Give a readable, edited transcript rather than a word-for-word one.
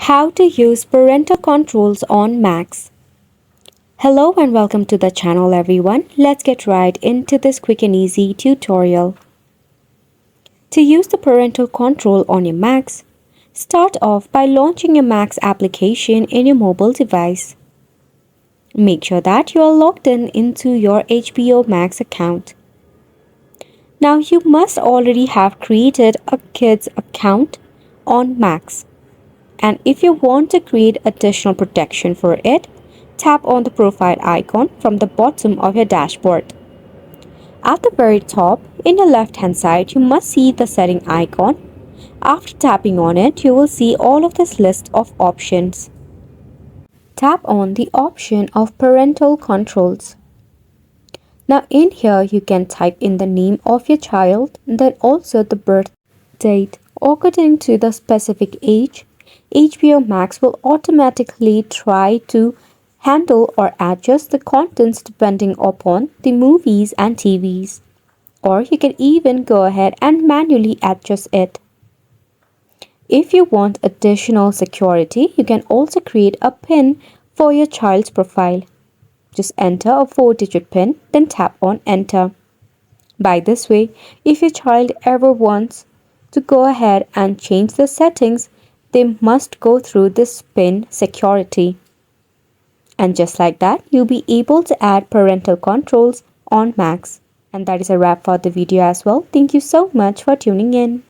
How to use parental controls on Macs. Hello and welcome to the channel everyone. Let's get right into this quick and easy tutorial. To use the parental control on your Macs, start off by launching your Macs application in your mobile device. Make sure that you are logged into your HBO Max account. Now you must already have created a kids account on Macs. And if you want to create additional protection for it, tap on the profile icon from the bottom of your dashboard. At the very top, in the left hand side, you must see the setting icon. After tapping on it, you will see all of this list of options. Tap on the option of Parental Controls. Now in here, you can type in the name of your child, then also the birth date. According to the specific age, HBO Max will automatically try to handle or adjust the contents depending upon the movies and TVs. Or you can even go ahead and manually adjust it. If you want additional security, you can also create a PIN for your child's profile. Just enter a 4-digit PIN, then tap on enter. By this way, if your child ever wants to go ahead and change the settings, they must go through this PIN security. And just like that, you'll be able to add parental controls on Macs. And that is a wrap for the video as well. Thank you so much for tuning in.